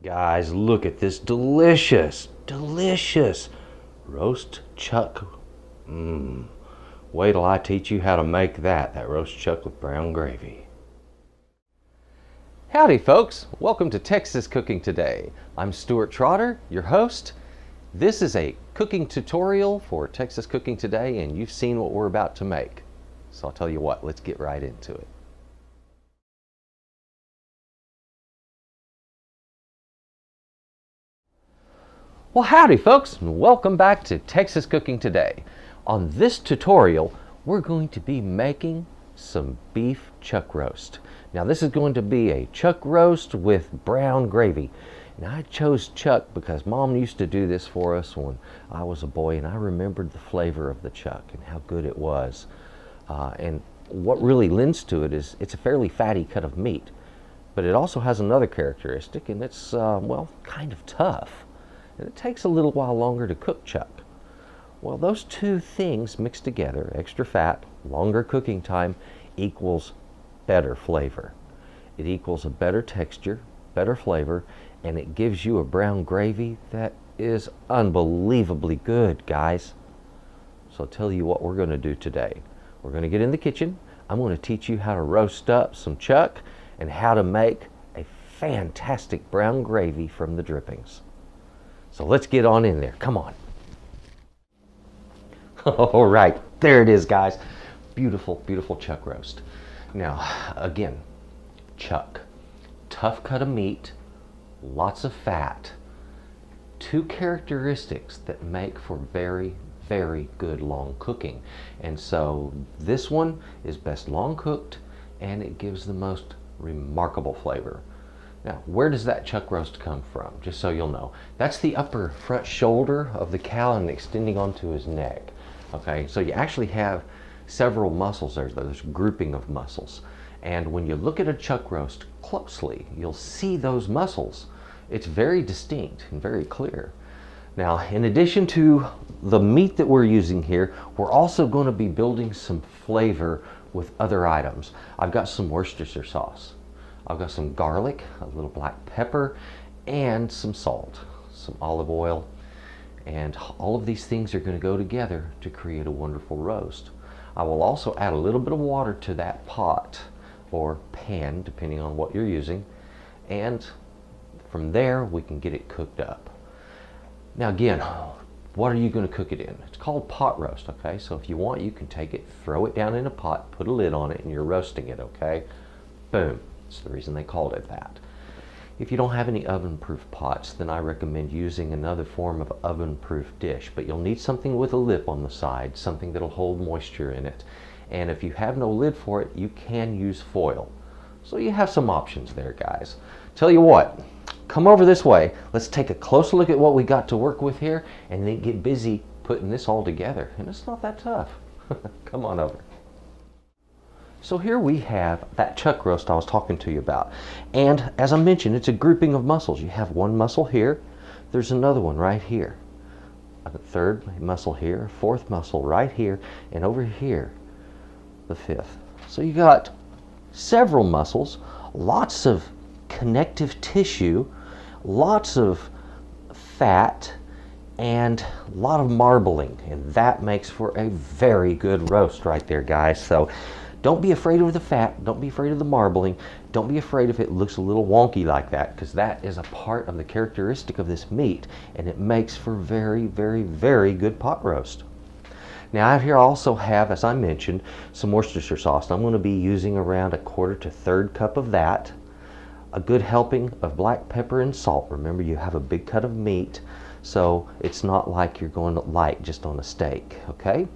Guys, look at this delicious, delicious roast chuck. Wait till I teach you how to make that roast chuck with brown gravy. Howdy folks, welcome to Texas Cooking Today. I'm Stuart Trotter, your host. This is a cooking tutorial for Texas Cooking Today, and you've seen what we're about to make. So I'll tell you what, let's get right into it. Well, howdy folks, and welcome back to Texas Cooking Today. On this tutorial, we're going to be making some beef chuck roast. Now this is going to be a chuck roast with brown gravy. Now I chose chuck because Mom used to do this for us when I was a boy, and I remembered the flavor of the chuck and how good it was. And what really lends to it is it's a fairly fatty cut of meat, but it also has another characteristic, and it's, well, kind of tough. And it takes a little while longer to cook chuck. Well, those two things mixed together, extra fat, longer cooking time, equals better flavor. It equals a better texture, better flavor, and it gives you a brown gravy that is unbelievably good, guys. So I'll tell you what we're going to do today. We're going to get in the kitchen. I'm going to teach you how to roast up some chuck and how to make a fantastic brown gravy from the drippings. So let's get on in there. Come on. All right, there it is, guys. Beautiful, beautiful chuck roast. Now, again, chuck. Tough cut of meat, lots of fat. Two characteristics that make for very, very good long cooking. And so this one is best long cooked, and it gives the most remarkable flavor. Now, where does that chuck roast come from? Just so you'll know. That's the upper front shoulder of the cow and extending onto his neck. Okay, so you actually have several muscles there. There's a grouping of muscles. And when you look at a chuck roast closely, you'll see those muscles. It's very distinct and very clear. Now, in addition to the meat that we're using here, we're also going to be building some flavor with other items. I've got some Worcestershire sauce. I've got some garlic, a little black pepper, and some salt, some olive oil, and all of these things are going to go together to create a wonderful roast. I will also add a little bit of water to that pot or pan, depending on what you're using, and from there we can get it cooked up. Now again, what are you going to cook it in? It's called pot roast, okay? So if you want, you can take it, throw it down in a pot, put a lid on it, and you're roasting it, okay? Boom. That's the reason they called it that. If you don't have any oven-proof pots, then I recommend using another form of oven-proof dish, but you'll need something with a lip on the side, something that'll hold moisture in it. And if you have no lid for it, you can use foil. So you have some options there, guys. Tell you what, come over this way. Let's take a close look at what we got to work with here, and then get busy putting this all together. And it's not that tough. Come on over. So here we have that chuck roast I was talking to you about. And as I mentioned, it's a grouping of muscles. You have one muscle here, there's another one right here, a third muscle here, a fourth muscle right here, and over here, the fifth. So you got several muscles, lots of connective tissue, lots of fat, and a lot of marbling. And that makes for a very good roast right there, guys. So don't be afraid of the fat. Don't be afraid of the marbling. Don't be afraid if it looks a little wonky like that, because that is a part of the characteristic of this meat, and it makes for very, very, very good pot roast. Now out here I also have, as I mentioned, some Worcestershire sauce. I'm going to be using around 1/4 to 1/3 cup of that. A good helping of black pepper and salt. Remember, you have a big cut of meat, so it's not like you're going light just on a steak, okay?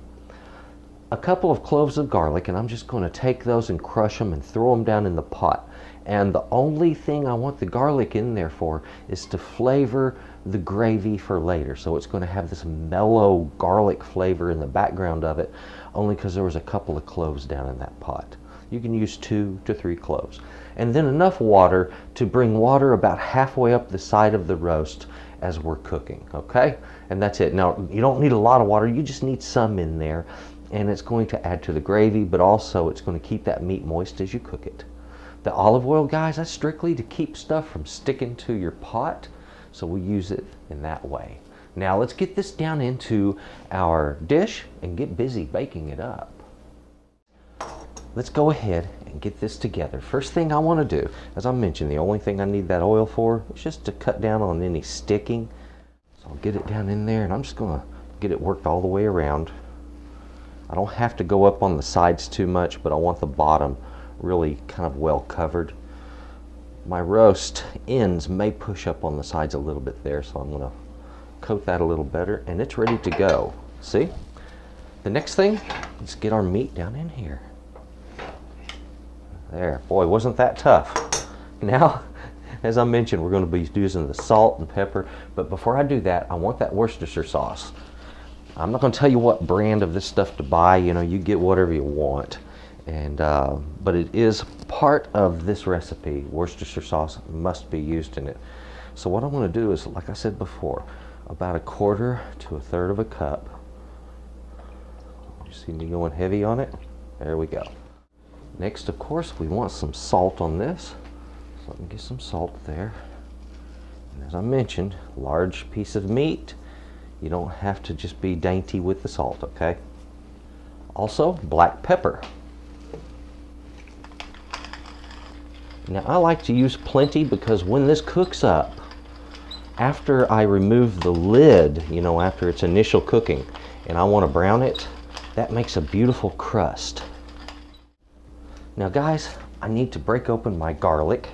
A couple of cloves of garlic, and I'm just going to take those and crush them and throw them down in the pot. And the only thing I want the garlic in there for is to flavor the gravy for later. So it's going to have this mellow garlic flavor in the background of it, only because there was a couple of cloves down in that pot. You can use 2 to 3 cloves. And then enough water to bring water about halfway up the side of the roast as we're cooking, okay? And that's it. Now, you don't need a lot of water, you just need some in there. And it's going to add to the gravy, but also it's going to keep that meat moist as you cook it. The olive oil, guys, that's strictly to keep stuff from sticking to your pot, so we use it in that way. Now let's get this down into our dish and get busy baking it up. Let's go ahead and get this together. First thing I want to do, as I mentioned, the only thing I need that oil for is just to cut down on any sticking. So I'll get it down in there, and I'm just going to get it worked all the way around. I don't have to go up on the sides too much, but I want the bottom really kind of well covered. My roast ends may push up on the sides a little bit there, so I'm going to coat that a little better, and it's ready to go. See? The next thing, let's get our meat down in here. There, boy, wasn't that tough. Now, as I mentioned, we're going to be using the salt and pepper, but before I do that, I want that Worcestershire sauce. I'm not going to tell you what brand of this stuff to buy. You know, you get whatever you want, and but it is part of this recipe. Worcestershire sauce must be used in it. So what I want to do is, like I said before, about 1/4 to 1/3 of a cup. You see me going heavy on it? There we go. Next, of course, we want some salt on this. So let me get some salt there. And as I mentioned, large piece of meat. You don't have to just be dainty with the salt, okay? Also, black pepper. Now, I like to use plenty because when this cooks up, after I remove the lid, you know, after its initial cooking, and I want to brown it, that makes a beautiful crust. Now guys, I need to break open my garlic.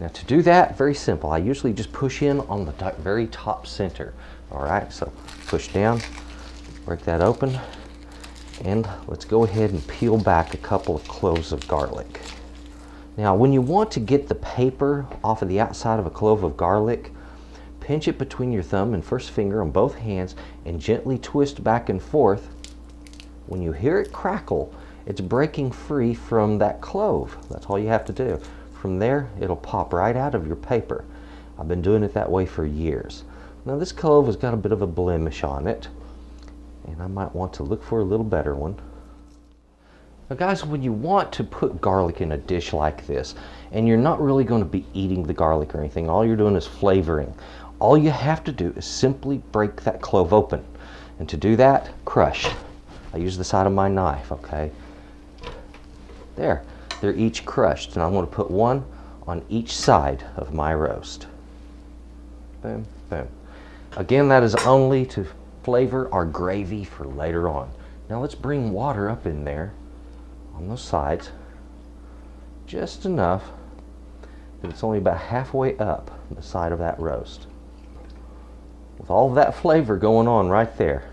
Now to do that, very simple. I usually just push in on the very top center. All right, so push down, break that open, and let's go ahead and peel back a couple of cloves of garlic. Now when you want to get the paper off of the outside of a clove of garlic, pinch it between your thumb and first finger on both hands and gently twist back and forth. When you hear it crackle, it's breaking free from that clove. That's all you have to do. From there, it'll pop right out of your paper. I've been doing it that way for years. Now this clove has got a bit of a blemish on it, and I might want to look for a little better one. Now guys, when you want to put garlic in a dish like this, and you're not really going to be eating the garlic or anything, all you're doing is flavoring, all you have to do is simply break that clove open. And to do that, crush. I use the side of my knife, okay? There, they're each crushed, and I'm going to put one on each side of my roast. Boom, boom. Again, that is only to flavor our gravy for later on. Now let's bring water up in there on those sides, just enough that it's only about halfway up the side of that roast. With all of that flavor going on right there,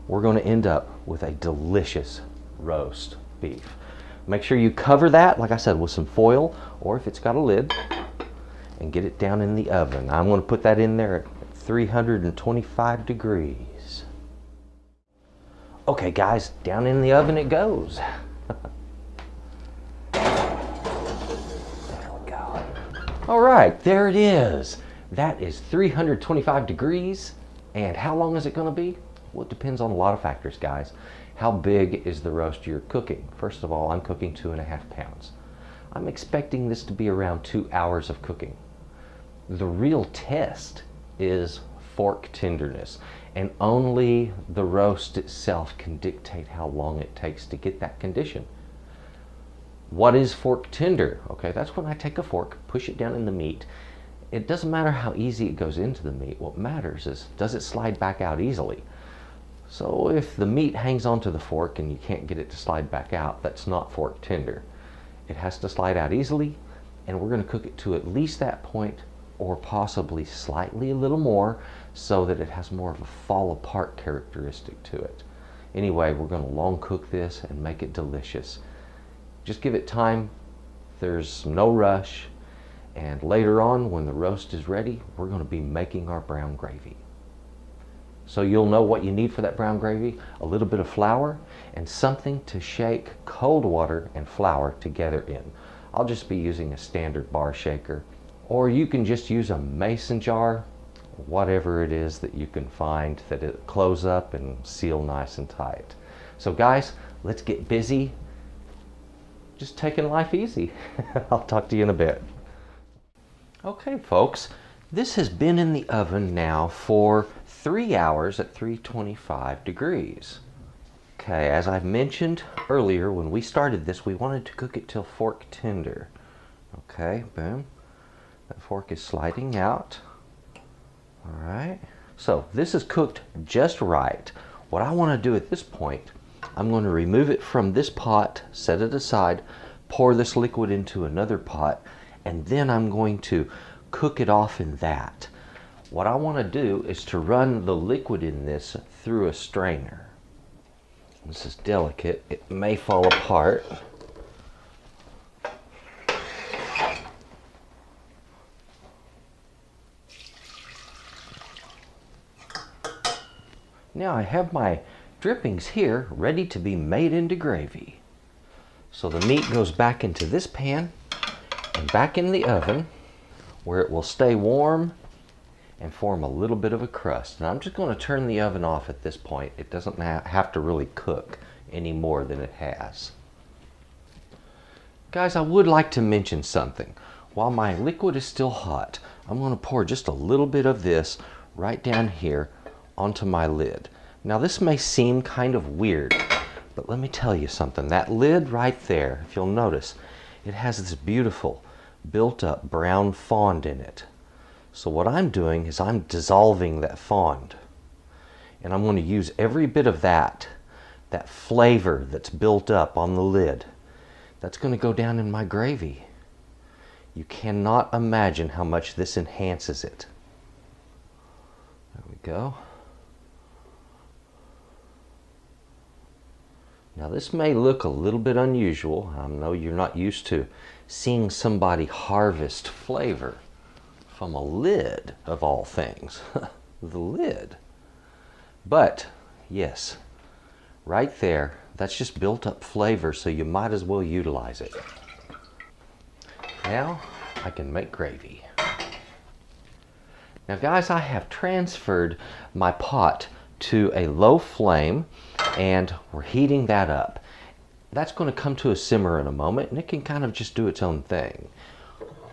we're going to end up with a delicious roast beef. Make sure you cover that, like I said, with some foil, or if it's got a lid, and get it down in the oven. I'm going to put that in there at 325 degrees. Okay guys, down in the oven it goes. There we go. All right, there it is. That is 325 degrees. And how long is it going to be? Well, it depends on a lot of factors, guys. How big is the roast you're cooking? First of all, I'm cooking 2.5 pounds. I'm expecting this to be around 2 hours of cooking. The real test is fork tenderness, and only the roast itself can dictate how long it takes to get that condition. What is fork tender? Okay, that's when I take a fork, push it down in the meat. It doesn't matter how easy it goes into the meat. What matters is, does it slide back out easily? So if the meat hangs onto the fork and you can't get it to slide back out, that's not fork tender. It has to slide out easily, and we're going to cook it to at least that point, or possibly slightly a little more, so that it has more of a fall apart characteristic to it. Anyway, we're going to long cook this and make it delicious. Just give it time. There's no rush. And later on, when the roast is ready, we're going to be making our brown gravy. So you'll know what you need for that brown gravy: a little bit of flour and something to shake cold water and flour together in. I'll just be using a standard bar shaker, or you can just use a mason jar, whatever it is that you can find that it close up and seal nice and tight. So guys, let's get busy just taking life easy. I'll talk to you in a bit. Okay, folks, this has been in the oven now for 3 hours at 325 degrees. Okay, as I mentioned earlier, when we started this, we wanted to cook it till fork tender. Okay, boom. That fork is sliding out. All right. So this is cooked just right. What I want to do at this point, I'm going to remove it from this pot, set it aside, pour this liquid into another pot, and then I'm going to cook it off in that. What I want to do is to run the liquid in this through a strainer. This is delicate. It may fall apart. Now I have my drippings here ready to be made into gravy. So the meat goes back into this pan and back in the oven where it will stay warm and form a little bit of a crust. And I'm just going to turn the oven off at this point. It doesn't have to really cook any more than it has. Guys, I would like to mention something. While my liquid is still hot, I'm going to pour just a little bit of this right down here onto my lid. Now this may seem kind of weird, but let me tell you something. That lid right there, if you'll notice, it has this beautiful built up brown fond in it. So what I'm doing is I'm dissolving that fond, and I'm going to use every bit of that flavor that's built up on the lid. That's going to go down in my gravy. You cannot imagine how much this enhances it. There we go. Now this may look a little bit unusual. I know you're not used to seeing somebody harvest flavor from a lid, of all things. The lid. But yes, right there, that's just built up flavor, so you might as well utilize it. Now I can make gravy. Now guys, I have transferred my pot to a low flame and we're heating that up. That's going to come to a simmer in a moment, and it can kind of just do its own thing.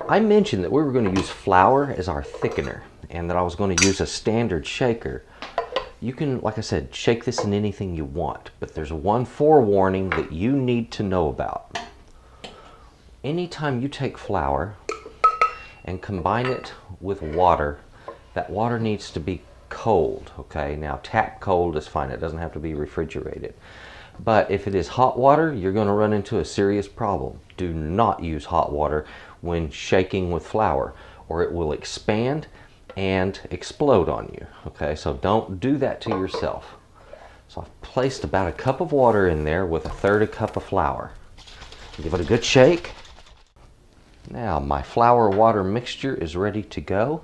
I mentioned that we were going to use flour as our thickener and that I was going to use a standard shaker. You can, like I said, shake this in anything you want, but there's one forewarning that you need to know about. Anytime you take flour and combine it with water, that water needs to be cold, okay? Now tap cold is fine, it doesn't have to be refrigerated. But if it is hot water, you're going to run into a serious problem. Do not use hot water when shaking with flour, or it will expand and explode on you. Okay, so don't do that to yourself. So I've placed about a cup of water in there with 1/3 cup of flour. Give it a good shake. Now my flour water mixture is ready to go.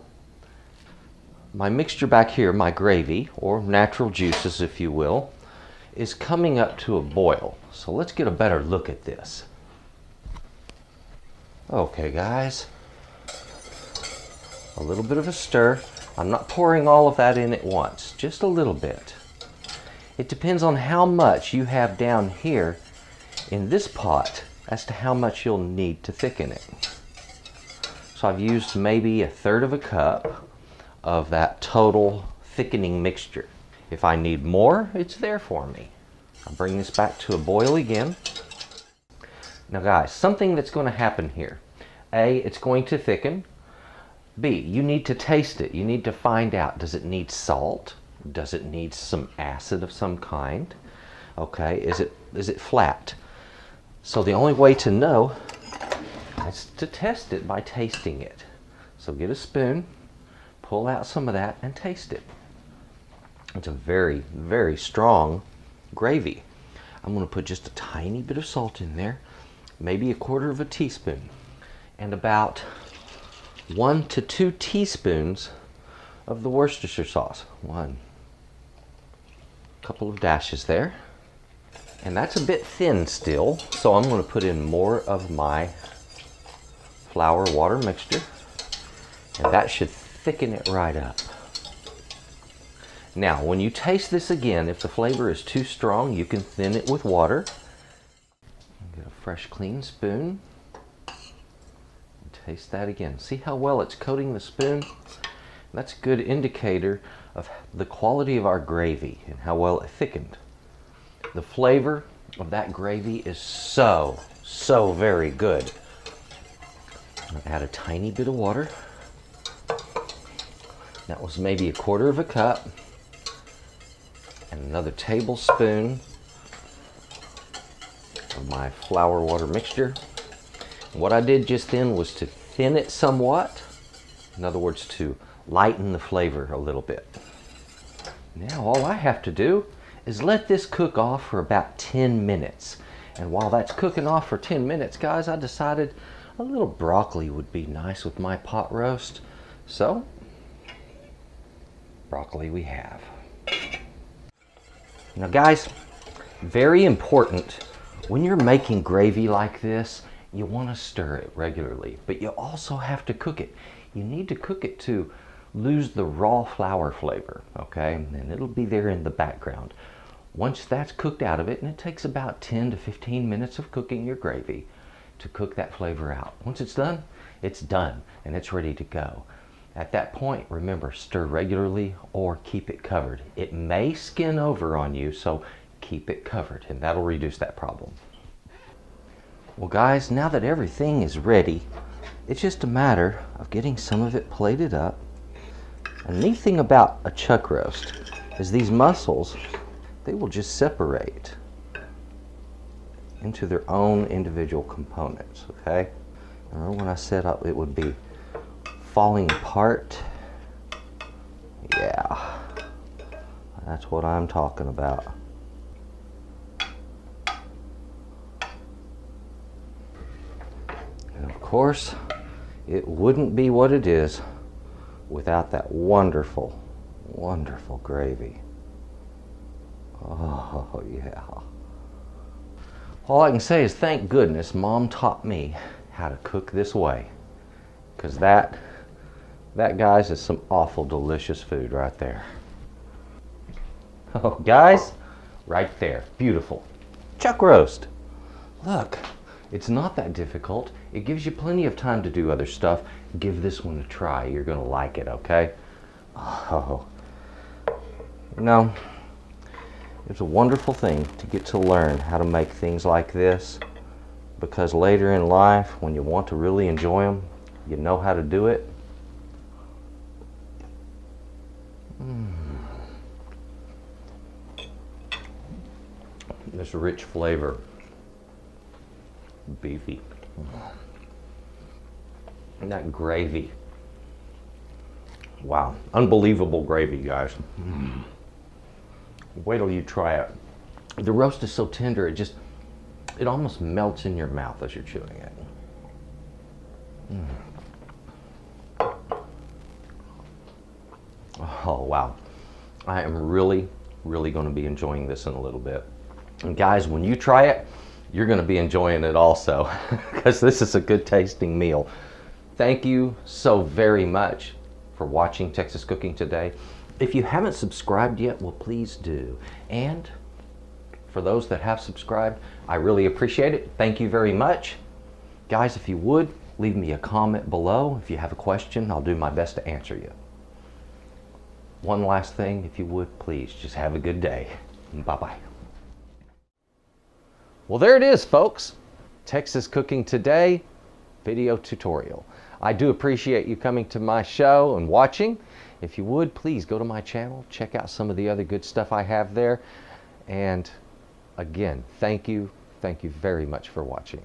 My mixture back here, my gravy, or natural juices if you will, is coming up to a boil. So let's get a better look at this. Okay guys, a little bit of a stir. I'm not pouring all of that in at once, just a little bit. It depends on how much you have down here in this pot as to how much you'll need to thicken it. So I've used maybe 1/3 cup of that total thickening mixture. If I need more, it's there for me. I'll bring this back to a boil again. Now guys, something that's going to happen here. A, it's going to thicken. B, you need to taste it. You need to find out, does it need salt? Does it need some acid of some kind? Okay, is it flat? So the only way to know is to test it by tasting it. So get a spoon, pull out some of that and taste it. It's a very, very strong gravy. I'm going to put just a tiny bit of salt in there, maybe 1/4 teaspoon, and about 1 to 2 teaspoons of the Worcestershire sauce. One, couple of dashes there. And that's a bit thin still, so I'm going to put in more of my flour water mixture, and that should thicken it right up. Now, when you taste this again, if the flavor is too strong, you can thin it with water. Get a fresh clean spoon. Taste that again. See how well it's coating the spoon? That's a good indicator of the quality of our gravy and how well it thickened. The flavor of that gravy is so very good. I'm going to add a tiny bit of water. That was maybe 1/4 cup. And another tablespoon of my flour water mixture. What I did just then was to thin it somewhat. In other words, to lighten the flavor a little bit. Now all I have to do is let this cook off for about 10 minutes. And while that's cooking off for 10 minutes, guys, I decided a little broccoli would be nice with my pot roast. So, broccoli we have. Now guys, very important, when you're making gravy like this, you want to stir it regularly, but you also have to cook it. You need to cook it to lose the raw flour flavor, okay? And it'll be there in the background. Once that's cooked out of it, and it takes about 10 to 15 minutes of cooking your gravy to cook that flavor out. Once it's done, and it's ready to go. At that point, remember, stir regularly or keep it covered. It may skin over on you, so keep it covered, and that'll reduce that problem. Well guys, now that everything is ready, it's just a matter of getting some of it plated up. And the neat thing about a chuck roast is these mussels, they will just separate into their own individual components, okay? Remember when I said it would be falling apart? Yeah, that's what I'm talking about. And of course, it wouldn't be what it is without that wonderful, wonderful gravy. Oh, yeah. All I can say is thank goodness Mom taught me how to cook this way. Because that, guys, is some awful delicious food right there. Oh, guys, right there. Beautiful. Chuck roast. Look, it's not that difficult. It gives you plenty of time to do other stuff. Give this one a try. You're going to like it, okay? Oh, you know, it's a wonderful thing to get to learn how to make things like this, because later in life, when you want to really enjoy them, you know how to do it. This rich flavor. Beefy. And that gravy. Wow. Unbelievable gravy, guys. Wait till you try it. The roast is so tender, it almost melts in your mouth as you're chewing it. Oh, wow. I am really going to be enjoying this in a little bit. And guys, when you try it, you're going to be enjoying it also, because this is a good tasting meal. Thank you so very much for watching Texas Cooking Today. If you haven't subscribed yet, well, please do. And for those that have subscribed, I really appreciate it. Thank you very much. Guys, if you would, leave me a comment below. If you have a question, I'll do my best to answer you. One last thing, if you would, please, just have a good day. Bye-bye. Well, there it is, folks. Texas Cooking Today video tutorial. I do appreciate you coming to my show and watching. If you would, please go to my channel, check out some of the other good stuff I have there. And again, thank you very much for watching.